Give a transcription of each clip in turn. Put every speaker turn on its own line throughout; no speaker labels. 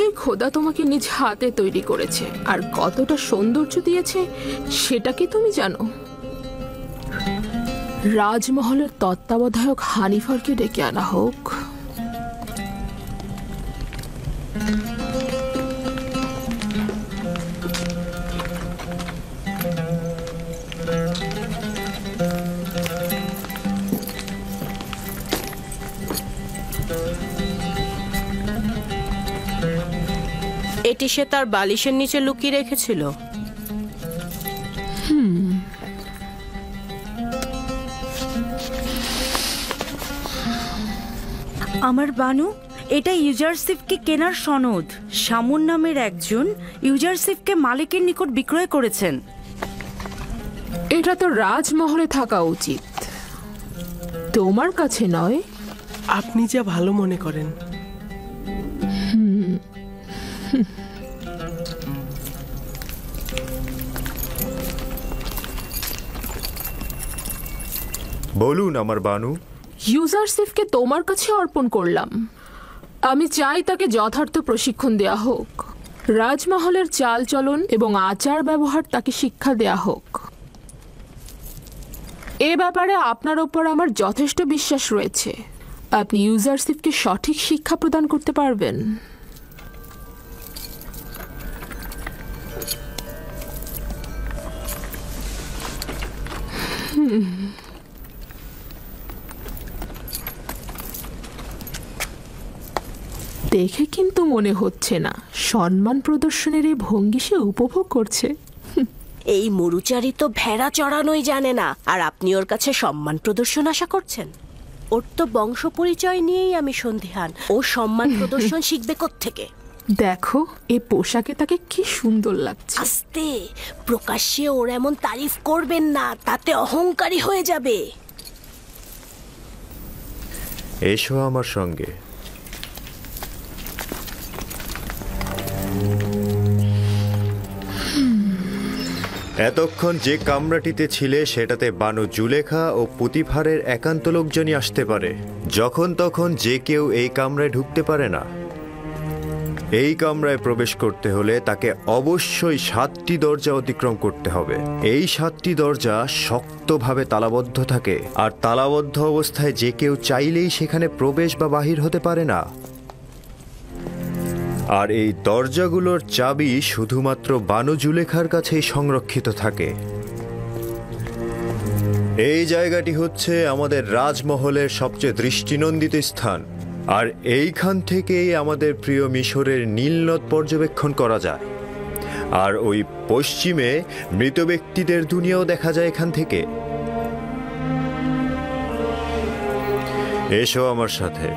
নিশ্চয়ই খোদা তোমাকে নিজ হাতে তৈরি করেছে, আর কতটা সৌন্দর্য দিয়েছে সেটা কি তুমি জানো? রাজমহলের তত্ত্বাবধায়ক হানিফারকে ডেকে আনা হোক।
এটি সে তার বালিশের নিচে লুকিয়ে রেখেছিল।
আমার বানু, এটা ইউজারশিপকে কেনার সনদ। শামুন নামের একজন ইউজারশিপকে মালিকের নিকট বিক্রয় করেছেন।
এটা তো রাজমহলে থাকা উচিত, তোমার কাছে নয়।
আপনি যা ভালো মনে করেন।
বলুন আমার বানু।
ইউজারশিপকে তোমার কাছে অর্পণ করলাম। আমি চাই তাকে যথার্থ প্রশিক্ষণ দেয়া হোক। রাজমহলের চালচলন এবং আচার ব্যবহার তাকে শিক্ষা দেয়া হোক। এ ব্যাপারে আপনার ওপর আমার যথেষ্ট বিশ্বাস রয়েছে। আপনি ইউজারশিপকে সঠিক শিক্ষা প্রদান করতে পারবেন। দেখে কিন্তু মনে হচ্ছে না সম্মান প্রদর্শনের এই ভঙ্গি সে উপভোগ করছে।
এই মরুচারী তো ভেড়া চড়ানোই জানে না, আর আপনি ওর কাছে সম্মান প্রদর্শন আশা করছেন? ওর তো বংশ পরিচয় নিয়েই আমি সন্দিহান। ও সম্মান প্রদর্শন শিখবে কোত্থেকে?
দেখো, এই পোশাকে তাকে কি সুন্দর লাগছে।
আস্তে, প্রকাশ্যে ওর এমন তারিফ করবেন না, তাতে অহংকারী হয়ে যাবে।
এসো আমার সঙ্গে। এতক্ষণ যে কামরাটিতে ছিলে সেটাতে বানু জুলেখা ও পুতিফারের একান্ত লোকজনই আসতে পারে। যখন তখন যে কেউ এই কামরায় ঢুকতে পারে না। এই কামরায় প্রবেশ করতে হলে তাকে অবশ্যই 7টি দরজা অতিক্রম করতে হবে। এই 7টি দরজা শক্তভাবে তালাবদ্ধ থাকে, আর তালাবদ্ধ অবস্থায় যে কেউ চাইলেই সেখানে প্রবেশ বা বাহির হতে পারে না। আর এই দরজাগুলোর চাবি শুধুমাত্র বানু জুলেখার কাছেই সংরক্ষিত থাকে। এই জায়গাটি হচ্ছে আমাদের রাজমহলের সবচেয়ে দৃষ্টিনন্দিত স্থান, আর এইখান থেকেই আমাদের প্রিয় মিশরের নীলনদ পর্যবেক্ষণ করা যায়। আর ওই পশ্চিমে মৃত ব্যক্তিদের দুনিয়াও দেখা যায় এখান থেকে। এসো আমার সাথে।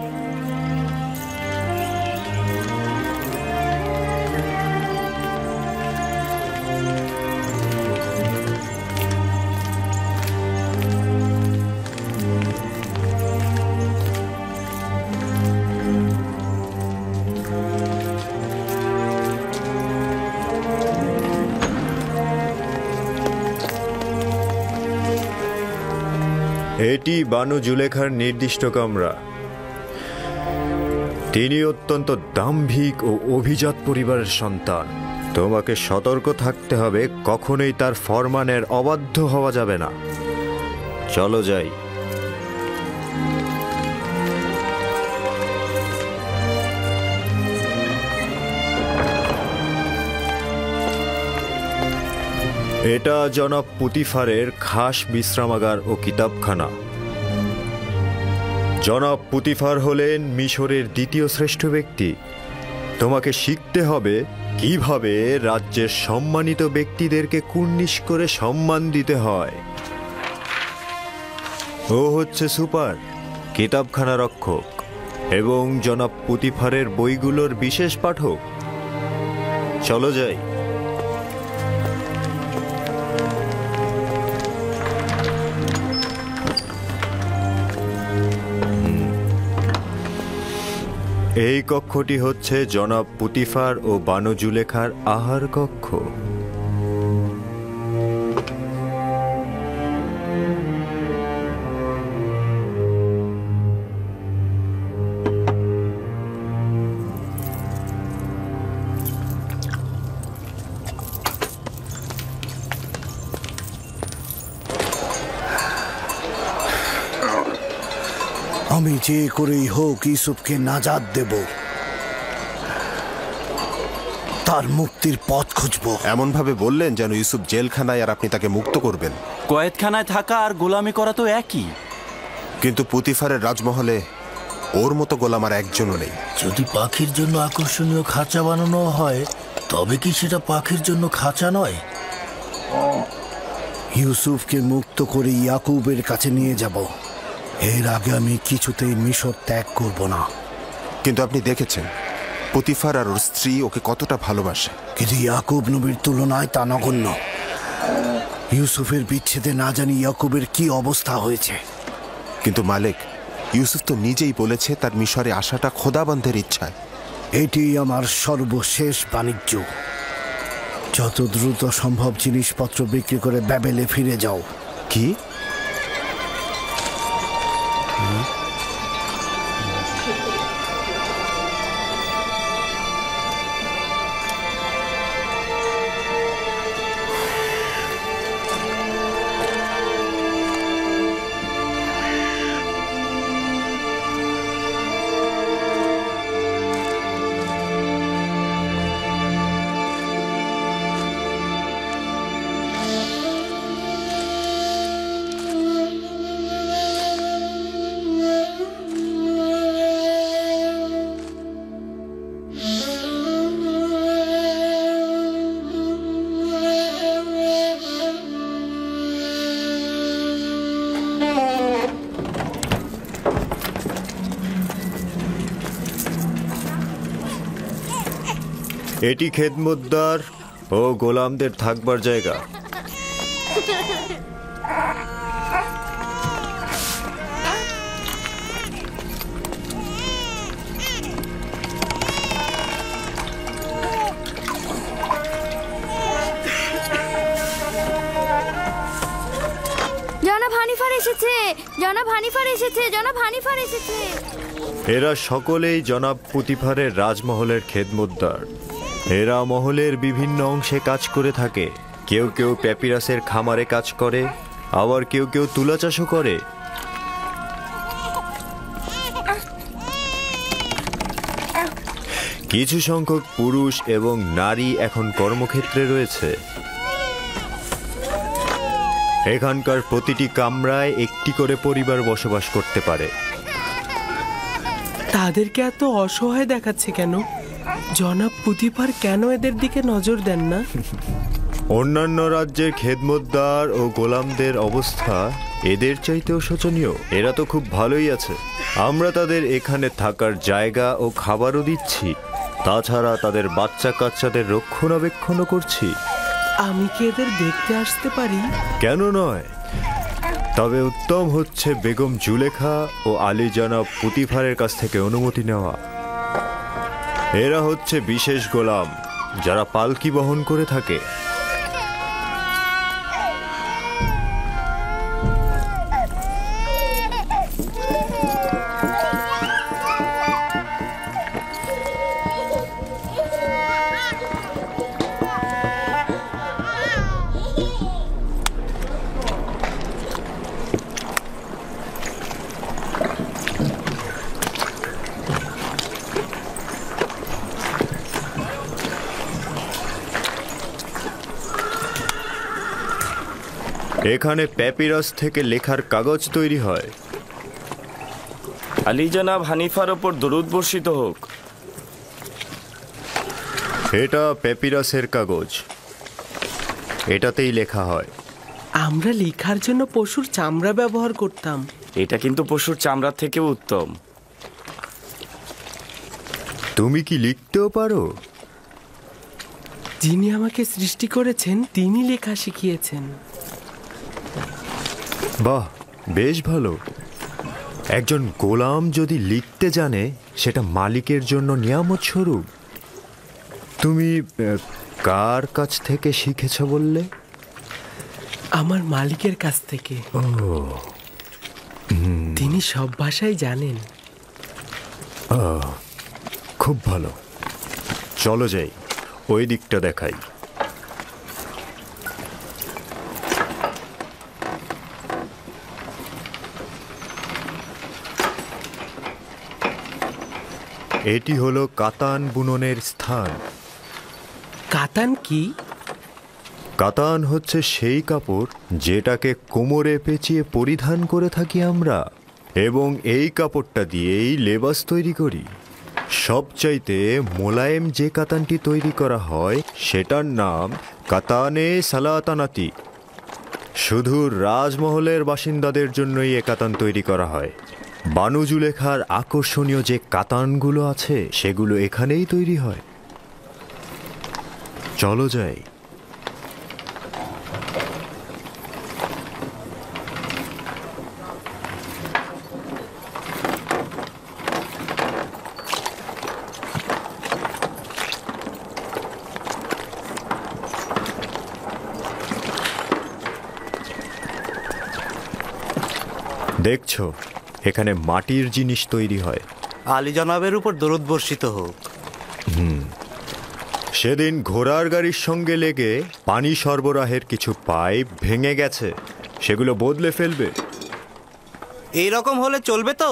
এটি বানু জুলেখার নির্দিষ্ট কামরা। তিনি অত্যন্ত দাম্ভিক ও অভিজাত পরিবারের সন্তান। তোমাকে সতর্ক থাকতে হবে, কখনোই তার ফরমানের অবাধ্য হওয়া যাবে না। চলো যাই। এটা জনাব পুতিফারের খাস বিশ্রামাগার ও কিতাবখানা। জনাব পুতিফার হলেন মিশরের দ্বিতীয় শ্রেষ্ঠ ব্যক্তি। তোমাকে শিখতে হবে কিভাবে রাজ্যের সম্মানিত ব্যক্তিদেরকে কুর্নিশ করে সম্মান দিতে হয়। ও হচ্ছে সুপার, কিতাবখানা রক্ষক এবং জনাব পুতিফারের বইগুলোর বিশেষ পাঠক। চলো যাই। এই কক্ষটি হচ্ছে জনাব পুতিফার ও বানু জুলেখার আহার কক্ষ।
আমি যে করেই হোক ইউসুফকে নাজাত দেব, তার মুক্তির পথ খুঁজব।
এমন ভাবে বললেন যেন ইউসুফ জেলখানায় আর আপনি তাকে মুক্ত করবেন।
কয়েদখানায় থাকা আর গোলামি করা তো একই।
কিন্তু পুতিফারের রাজমহলে ওর মতো গোলাম আর একজনও নেই।
যদি পাখির জন্য আকর্ষণীয় খাঁচা বানানো হয়, তবে কি সেটা পাখির জন্য খাঁচা নয়?
ইউসুফকে মুক্ত করে ইয়াকুবের কাছে নিয়ে যাব। এর আগে আমি কিছুতেই মিশর ত্যাগ করব না।
কিন্তু আপনি দেখেছেন পুতিফার আর ওর স্ত্রী ওকে কতটা ভালোবাসে।
কিন্তু ইয়াকুব নবীর তুলনায় তা নগণ্য। ইউসুফের বিচ্ছেদে না জানি ইয়াকুবের কি অবস্থা হয়েছে।
কিন্তু মালিক, ইউসুফ তো নিজেই বলেছে তার মিশরে আসাটা খোদাবন্ধের ইচ্ছায়।
এটি আমার সর্বশেষ বাণিজ্য। যত দ্রুত সম্ভব জিনিসপত্র বিক্রি করে ব্যাবেলে ফিরে যাও।
কি?
এটি খেদমতদার ও গোলামদের থাকবার জায়গা।
জনাব হানিফার এসেছে, জনাব হানিফার এসেছে, জনাব হানিফার এসেছে।
এরা সকলেই জনাব পুতিফারের রাজমহলের খেদমতদার। এরা মহলের বিভিন্ন অংশে কাজ করে থাকে। কেউ কেউ প্যাপিরাসের খামারে কাজ করে, আবার কেউ কেউ তুলা চাষও করে। কিছু সংখ্যক পুরুষ এবং নারী এখন কর্মক্ষেত্রে রয়েছে। এখানকার প্রতিটি কামরায় একটি করে পরিবার বসবাস করতে পারে।
তাদেরকে এত অসহায় দেখাচ্ছে কেন? জনাব পুতিফার কেন এদের দিকে নজর দেন না?
অন্যান্য রাজ্যের খেদমতদার ও গোলামদের অবস্থা এদের চাইতেও শোচনীয়। এরা তো খুব ভালোই আছে। আমরা তাদের এখানে থাকার জায়গা ও খাবারও দিচ্ছি, তাছাড়া তাদের বাচ্চা কাচ্চাদের রক্ষণাবেক্ষণও করছি।
আমি কি এদের দেখতে আসতে পারি?
কেন নয়? তবে উত্তম হচ্ছে বেগম জুলেখা ও আলী জনাব পুতিফারের কাছ থেকে অনুমতি নেওয়া। এরা হচ্ছে বিশেষ গোলাম যারা পালকি বহন করে থাকে। এখানে প্যাপিরাস থেকে লেখার কাগজ তৈরি হয়।
আলী জনাব হানিফার ওপর দরুদ বর্ষিত হোক।
এটা প্যাপিরাসের কাগজ, এটাতেই লেখা হয়।
আমরা লেখার জন্য পশুর চামড়া ব্যবহার করতাম।
এটা কিন্তু পশুর চামড়ার থেকেও উত্তম।
তুমি কি লিখতেও পারো?
যিনি আমাকে সৃষ্টি করেছেন তিনি লেখা শিখিয়েছেন।
বাহ, বেশ ভালো। একজন গোলাম যদি লিখতে জানে সেটা মালিকের জন্য নিয়ামত স্বরূপ। তুমি কার কাছ থেকে শিখেছ বললে?
আমার মালিকের কাছ থেকে। তিনি সব ভাষাই জানেন।
খুব ভালো, চলো যাই, ওই দিকটা দেখাই। এটি হলো কাতান বুননের স্থান।
কাতান কি?
কাতান হচ্ছে সেই কাপড় যেটাকে কোমরে পেঁচিয়ে পরিধান করে থাকি আমরা, এবং এই কাপড়টা দিয়েই লেবাস তৈরি করি। সবচাইতে মোলায়েম যে কাতানটি তৈরি করা হয় সেটার নাম কাতানে সালাতানাতি। শুধু রাজমহলের বাসিন্দাদের জন্যই এ কাতান তৈরি করা হয়। বানু জুলেখার আকর্ষণীয় যে কাতানগুলো আছে সেগুলো এখানেই তৈরি হয়। চলো যাই। দেখছো, এখানে মাটির জিনিস তৈরি হয়।
আলী জনাবের উপর দরুদ বর্ষিত হোক।
সেদিন ঘোড়ার গাড়ির সঙ্গে লেগে পানি সরবরাহের কিছু পাইপ ভেঙে গেছে, সেগুলো বদলে ফেলবে।
এই রকম হলে চলবে তো?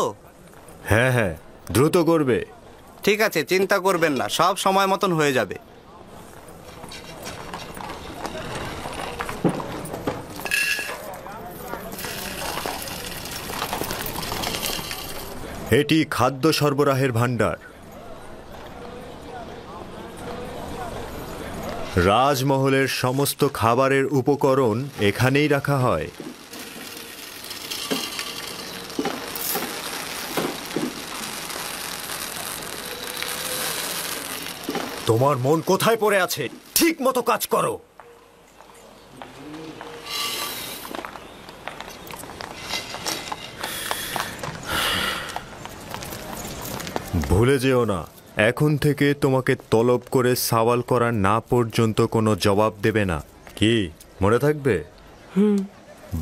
হ্যাঁ হ্যাঁ, দ্রুত করবে।
ঠিক আছে, চিন্তা করবেন না, সব সময় মতন হয়ে যাবে।
এটি খাদ্য সরবরাহের ভাণ্ডার। রাজমহলের সমস্ত খাবারের উপকরণ এখানেই রাখা হয়। তোমার মন কোথায় পড়ে আছে? ঠিক মতো কাজ করো। ভুলে যেও না, এখন থেকে তোমাকে তলব করে সওয়াল করা না পর্যন্ত কোনো জবাব দেবে না। কি মনে থাকবে?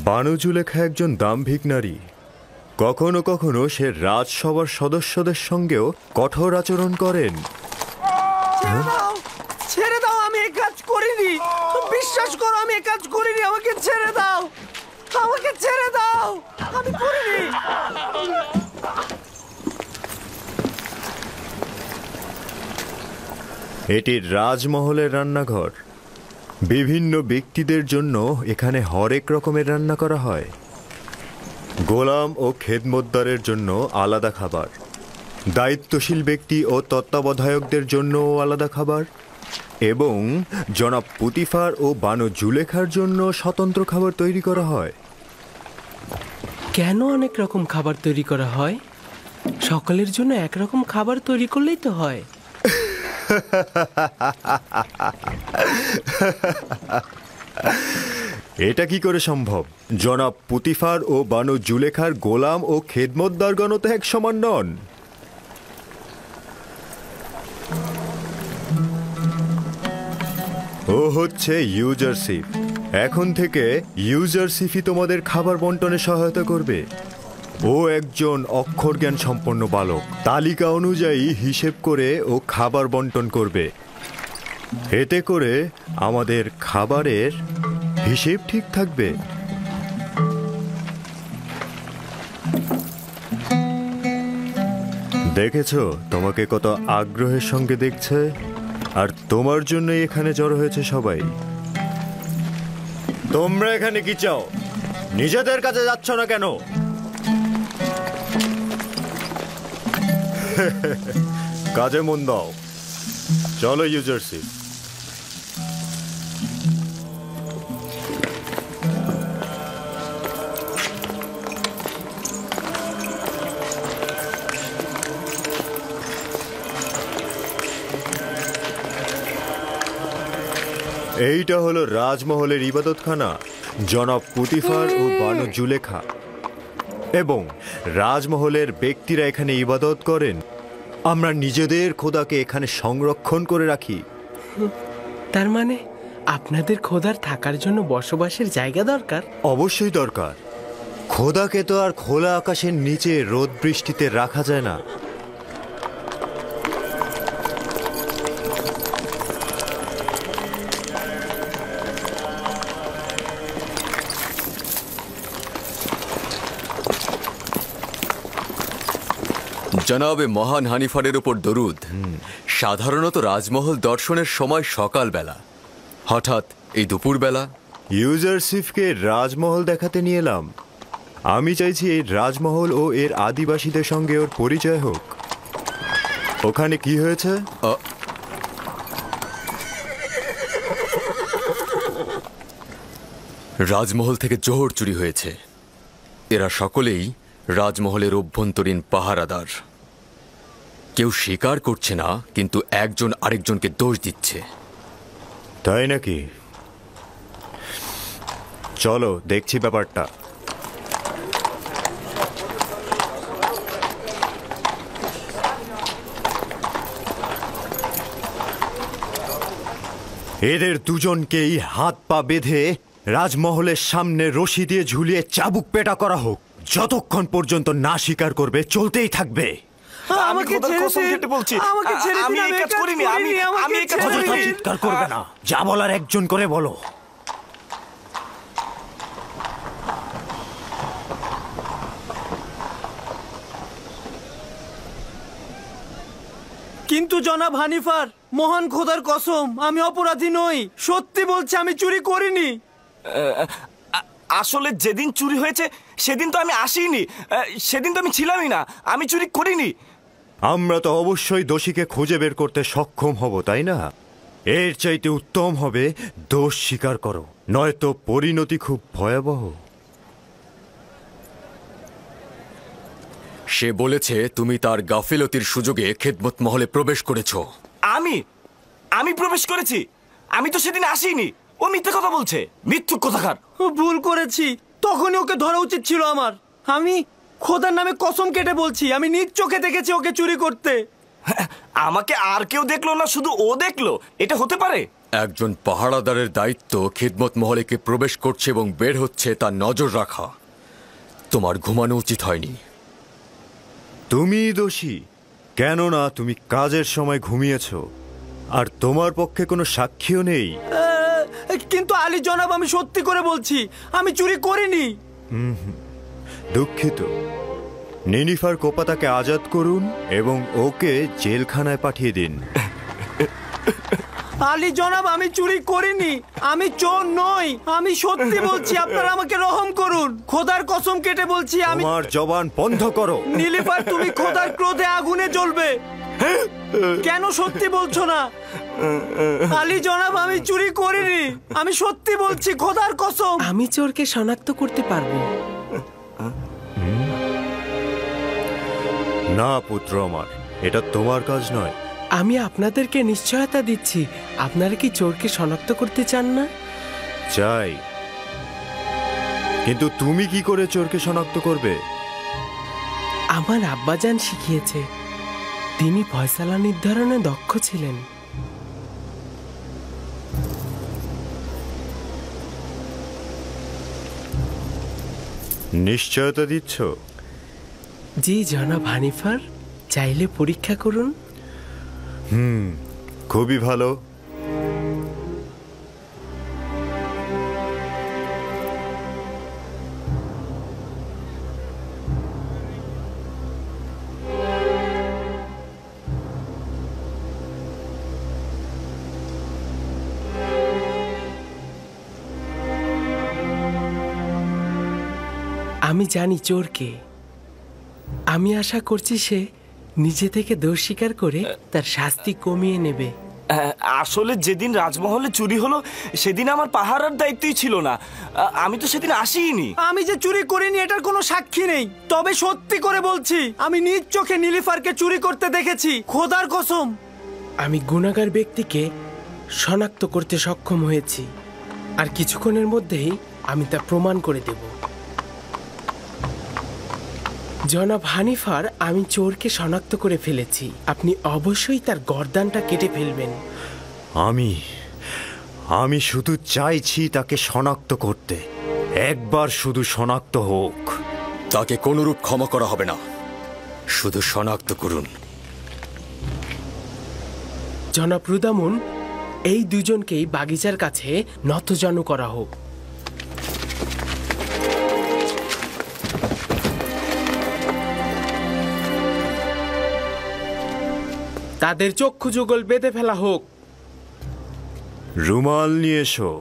বানু জুলেখা একজন দাম্ভিক নারী। কখনো কখনো সে রাজসভার সদস্যদের সঙ্গেও কঠোর আচরণ করেন।
ছেড়ে দাও, আমি এই কাজ করিনি। বিশ্বাস করো, আমি এই কাজ করিনি। আমাকে ছেড়ে দাও, আমাকে ছেড়ে দাও, আমি করিনি।
এটি রাজমহলের রান্নাঘর। বিভিন্ন ব্যক্তিদের জন্য এখানে হরেক রকমের রান্না করা হয়। গোলাম ও খেদমতদারের জন্য আলাদা খাবার, দায়িত্বশীল ব্যক্তি ও তত্ত্বাবধায়কদের জন্যও আলাদা খাবার, এবং জনাব পুতিফার ও বানু জুলেখার জন্য স্বতন্ত্র খাবার তৈরি করা হয়।
কেন অনেক রকম খাবার তৈরি করা হয়? সকলের জন্য একরকম খাবার তৈরি করলেই তো হয়।
এটা কি করে সম্ভব? জনাব পুতিফার ও বানু জুলেখার গোলাম ও খেদমতদারগণ তো এক সমান নন। ও হচ্ছে ইউজারশিপ। এখন থেকে ইউজারশিপই তোমাদের খাবার বন্টনে সহায়তা করবে। ও একজন অক্ষর জ্ঞান সম্পন্ন বালক, তালিকা অনুযায়ী হিসেব করে ও খাবার বন্টন করবে। এতে করে আমাদের খাবারের হিসেব ঠিক থাকবে। দেখেছো তোমাকে কত আগ্রহের সঙ্গে দেখছে, আর তোমার জন্যই এখানে জড়ো হয়েছে সবাই। তোমরা এখানে কি চাও? নিজেদের কাছে যাচ্ছ না কেন? কাজে মন দাও। চলো ইউজারশিপ। এইটা হলো রাজমহলের ইবাদতখানা। জনাব পুতিফার ও বানু জুলেখা এবং রাজমহলের ব্যক্তিরা এখানে ইবাদত করেন। আমরা নিজেদের খোদাকে এখানে সংরক্ষণ করে রাখি।
তার মানে আপনাদের খোদার থাকার জন্য বসবাসের জায়গা দরকার?
অবশ্যই দরকার। খোদাকে তো আর খোলা আকাশের নিচে রোদ বৃষ্টিতে রাখা যায় না।
জনাবে মহান হানিফারের উপর দরুদ। সাধারণত রাজমহল দর্শনের সময় সকালবেলা, হঠাৎ এই দুপুরবেলা।
ইউজারসিফকে রাজমহল দেখাতে নিয়ে এলাম। আমি চাইছি এই রাজমহল ও এর আদিবাসীদের সঙ্গে ওর পরিচয় হোক। ওখানে কি হয়েছে?
রাজমহল থেকে জোহর চুরি হয়েছে। এরা সকলেই রাজমহলের অভ্যন্তরীণ পাহারাদার। কেউ স্বীকার করছে না, কিন্তু একজন আরেকজনকে দোষ দিচ্ছে।
তাই নাকি? চলো দেখছি ব্যাপারটা। এদের দুজনকেই হাত পা বেঁধে রাজমহলের সামনে রশি দিয়ে ঝুলিয়ে চাবুক পেটা করা হোক। যতক্ষণ পর্যন্ত না স্বীকার করবে চলতেই থাকবে।
আমাকে ছেড়ে দিন, আমি এই কাজ করিনি। আমি এই কাজ করিনি।
চিৎকার করবে না, যা বলার একজন করে বলো।
কিন্তু জনাব হানিফার, মহান খোদার কসম, আমি অপরাধী নই। সত্যি বলছি, আমি চুরি করিনি।
আসলে যেদিন চুরি হয়েছে সেদিন তো আমি আসিনি, সেদিন তো আমি ছিলামই না। আমি চুরি করিনি।
আমরা তো অবশ্যই দোষীকে খুঁজে বের করতে সক্ষম হব, তাই না? এর চাইতে উত্তম হবে দোষ স্বীকার করো, নয়তো পরিণতি খুব ভয়াবহ।
সে বলেছে তুমি তার গাফিলতির সুযোগে খেদমত মহলে প্রবেশ করেছ।
আমি প্রবেশ করেছি? আমি তো সেদিন আসিনি। ও মিথ্যে কথা বলছে, মিথ্যুক কথাকার।
ভুল করেছি, তখনই ওকে ধরা উচিত ছিল আমার। আমি খোদার নামে কসম কেটে বলছি, আমি নিজ চোখে দেখেছি ওকে চুরি করতে।
আমাকে আর কেউ দেখলো না, শুধু ও দেখলো? এটা হতে পারে?
একজন পাহারাদারের দায়িত্ব খেদমত মহলে কে প্রবেশ করছে এবং বের হচ্ছে তার নজর রাখা। তোমার ঘুমানো উচিত হয়নি।
তুমি দোষী, কেননা তুমি কাজের সময় ঘুমিয়েছ, আর তোমার পক্ষে কোনো সাক্ষীও নেই।
কিন্তু আলী জনাব, আমি সত্যি করে বলছি, আমি চুরি করিনি।
দুঃখিত। নিনিফার কোপাতাকে আজাদ করুন এবং ওকে জেলখানায় পাঠিয়ে দিন।
আলী জনাব, আমি চুরি করিনি, আমি চোর নই, আমি সত্যি বলছি। আপনারা আমাকে রহম করুন, খোদার কসম কেটে বলছি। আমি
তোমার জবান বন্ধ করো।
নীলিফার, তুমি খোদার ক্রোধে আগুনে জ্বলবে। কেন সত্যি বলছো না? আলী জনাব, আমি চুরি করিনি, আমি সত্যি বলছি, খোদার কসম।
আমি চোরকে শনাক্ত করতে পারবো।
না পুত্র আমার, এটা তোমার কাজ নয়।
আমি আপনাদেরকে নিশ্চয়তা দিচ্ছি। আপনারা কি চোরকে শনাক্ত করতে চান না?
চাই, কিন্তু তুমি কি করে চোরকে শনাক্ত করবে?
আমার আব্বাজান শিখিয়েছে। তিনি ফয়সালা নির্ধারণে দক্ষ ছিলেন।
নিশ্চয়তা দিচ্ছ?
জি জনাব হানিফার, চাইলে পরীক্ষা করুন।
খুবই ভালো।
আমি জানি চোরকে। আমি আশা করছি সে নিজে থেকে দোষ স্বীকার করে তার শাস্তি কমিয়ে নেবে।
আসলে যেদিন রাজমহলে চুরি হলো সেদিন আমার পাহারার দায়িত্বই ছিল না। আমি তো সেদিন আসিনি।
আমি যে চুরি করিনি এটার কোনো সাক্ষী নেই, তবে সত্যি করে বলছি, আমি নিজ চোখে নীলিফারকে চুরি করতে দেখেছি, খোদার কসম।
আমি গুনাহগার ব্যক্তিকে শনাক্ত করতে সক্ষম হয়েছি, আর কিছুক্ষণের মধ্যেই আমি তা প্রমাণ করে দেব। জনাব হানিফার, আমি চোরকে শনাক্ত করে ফেলেছি। আপনি অবশ্যই তার গর্দানটা কেটে ফেলবেন।
আমি শুধু চাইছি তাকে শনাক্ত করতে। একবার শুধু শনাক্ত হোক।
তাকে কোনরূপ ক্ষমা করা হবে না, শুধু শনাক্ত করুন।
জনাব রুদামুন, এই দুজনকেই বাগিচার কাছে নতজানু করা হোক। তাদের চক্ষু যুগল বেঁধে ফেলা হোক।
রুমাল নিয়ে এসো।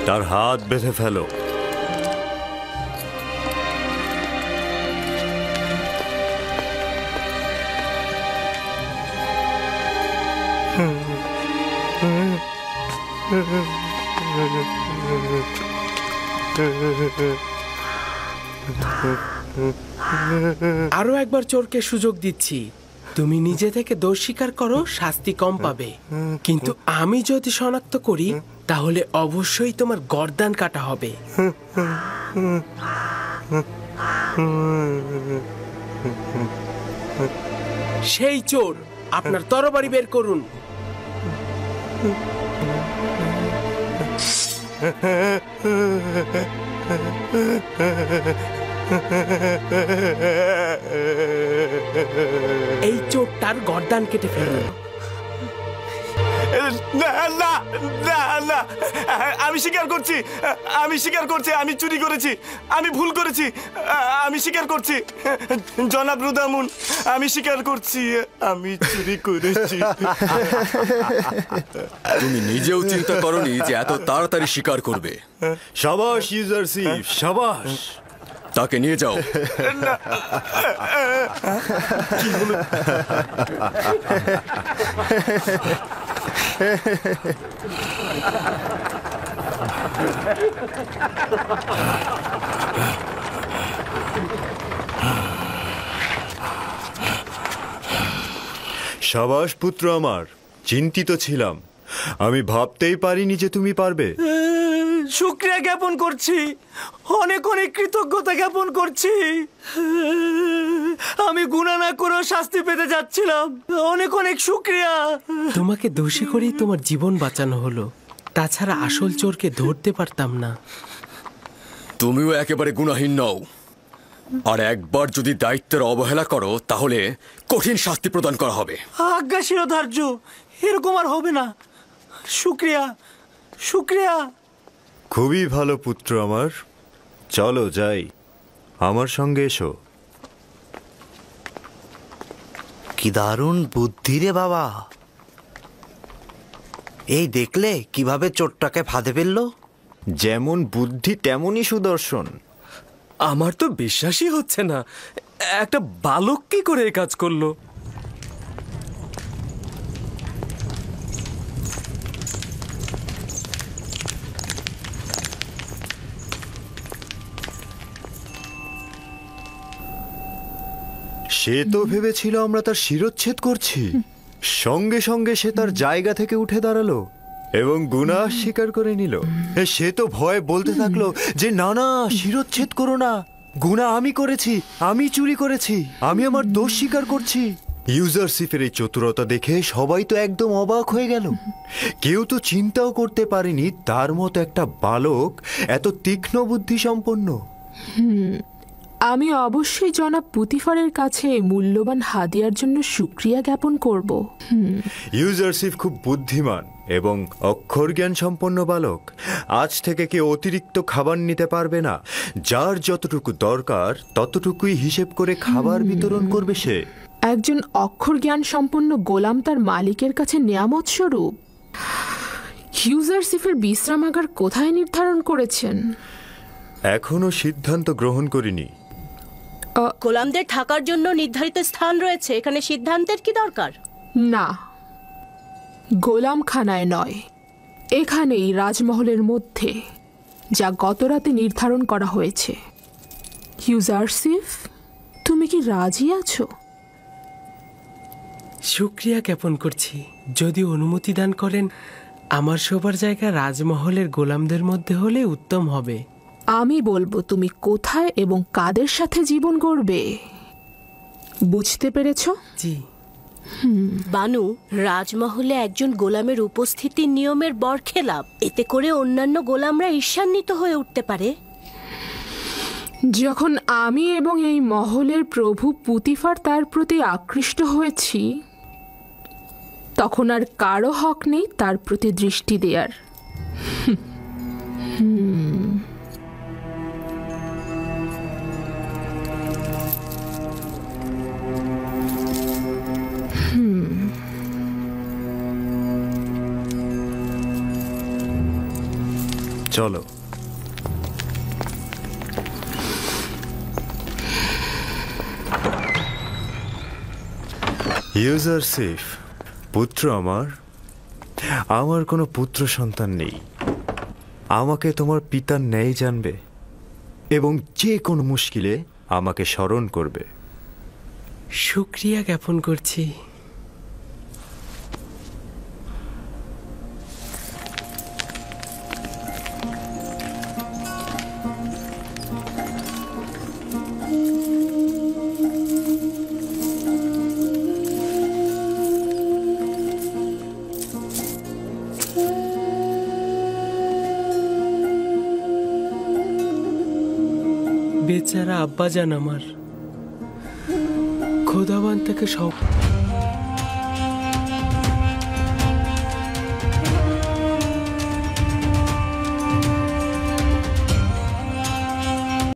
তার হাত বেঁধে ফেলো।
আরো একবার চোরকে সুযোগ দিচ্ছি, তুমি নিজে থেকে দোষ স্বীকার করো, শাস্তি কম পাবে। কিন্তু আমি যদি শনাক্ত করি তাহলে অবশ্যই তোমার গর্দান কাটা হবে। সেই চোর, আপনার তরবারি বের করুন। এই চোরটার গর্দান কেটে ফেলুন।
না না না না, আমি স্বীকার করছি, আমি স্বীকার করছি, আমি চুরি করেছি, আমি ভুল করেছি, আমি স্বীকার করছি জনাব রুদামুন, আমি স্বীকার করছি আমি চুরি করেছি।
তুমি নিজেও চিন্তা করনি যে এত তাড়াতাড়ি স্বীকার করবে।
শাবাশ ইউজারশিপ, শাবাশ।
তাকে নিয়ে যাও।
শাবাশ পুত্র আমার, চিন্তিত ছিলাম, আমি ভাবতেই পারিনি যে তুমি পারবে।
শুকরিয়া জ্ঞাপন করছি, অনেক অনেক কৃতজ্ঞতা জ্ঞাপন করছি। আমি গুনাহ না করেও শাস্তি পেতে যাচ্ছিলাম, অনেক অনেক শুকরিয়া।
তোমাকে দোষী করেই তোমার জীবন বাঁচানো হলো, তাছাড়া আসল চোরকে ধরতে পারতাম না।
তুমিও একেবারে গুনাহীন নও, আর একবার যদি দায়িত্বের অবহেলা করো তাহলে কঠিন শাস্তি প্রদান করা হবে।
আজ্ঞা শিরোধার্য, এরকম আর হবে না। শুকরিয়া, শুকরিয়া।
খুবই ভালো পুত্র আমার, চলো যাই, আমার সঙ্গে এসো।
কি দারুণ বুদ্ধি রে বাবা! এই দেখলে কিভাবে চোরটাকে ফাঁদে ফেললো?
যেমন বুদ্ধি তেমনই সুদর্শন।
আমার তো বিশ্বাসই হচ্ছে না, একটা বালক কি করে এই কাজ করলো।
সে তো ভেবেছিল আমরা তার শিরচ্ছেদ করছি, সঙ্গে সঙ্গে সে তার জায়গা থেকে উঠে দাঁড়ালো এবং গুনাহ স্বীকার করে নিল। সে তো ভয়ে বলতে থাকলো যে না না, শিরচ্ছেদ করো না, গুনাহ আমি করেছি, আমি চুরি করেছি, আমি আমার দোষ স্বীকার করছি। ইউজারশিপের এই চতুরতা দেখে সবাই তো একদম অবাক হয়ে গেল। কেউ তো চিন্তাও করতে পারেনি তার মতো একটা বালক এত তীক্ষ্ণ বুদ্ধি সম্পন্ন।
আমি অবশ্যই জনাব পুতিফারের কাছে মূল্যবান হাদিয়ার জন্য শুকরিয়া জ্ঞাপন করব।
ইউজারশিপ খুব বুদ্ধিমান এবং অক্ষর জ্ঞান সম্পন্ন বালক। আজ থেকে কেউ অতিরিক্ত খাবার নিতে পারবে না, যার যতটুকু দরকার ততটুকুই হিসেব করে খাবার বিতরণ করবে সে।
একজন অক্ষর জ্ঞান সম্পন্ন গোলাম তার মালিকের কাছে নিয়ামত স্বরূপ। ইউজারশিপের বিশ্রামাগার কোথায় নির্ধারণ করেছেন?
এখনো সিদ্ধান্ত গ্রহণ করিনি।
গোলামদের থাকার জন্য নির্ধারিত স্থান রয়েছে, এখানে সিদ্ধান্তের কি দরকার?
না, গোলামখানায় নয়, এখানেই রাজমহলের মধ্যে, যা গতরাতে নির্ধারণ করা হয়েছে। ইউজারশিপ, তুমি কি রাজি আছো?
শুকরিয়া জ্ঞাপন করছি, যদি অনুমতি দান করেন আমার শোবার জায়গা রাজমহলের গোলামদের মধ্যে হলে উত্তম হবে।
আমি বলবো তুমি কোথায় এবং কাদের সাথে জীবন গড়বে। বুঝতে পেরেছ?
জি।
বানু, রাজমহলে একজন গোলামের উপস্থিতি নিয়মের বরখেলাপ। এতে করে অন্যান্য গোলামরা ঈর্ষান্বিত হয়ে উঠতে পারে।
যখন আমি এবং এই মহলের প্রভু পুতিফার তার প্রতি আকৃষ্ট হয়েছি, তখন আর কারো হক নেই তার প্রতি দৃষ্টি দেয়ার।
চলো। ইউজারসিফ, পুত্র আমার কোনো পুত্র সন্তান নেই। আমাকে তোমার পিতার ন্যায় জানবে এবং যে কোনো মুশকিলে আমাকে স্মরণ করবে।
শুক্রিয়া জ্ঞাপন করছি। বেচারা আব্বাজান আমার, খোদাবান থেকে সব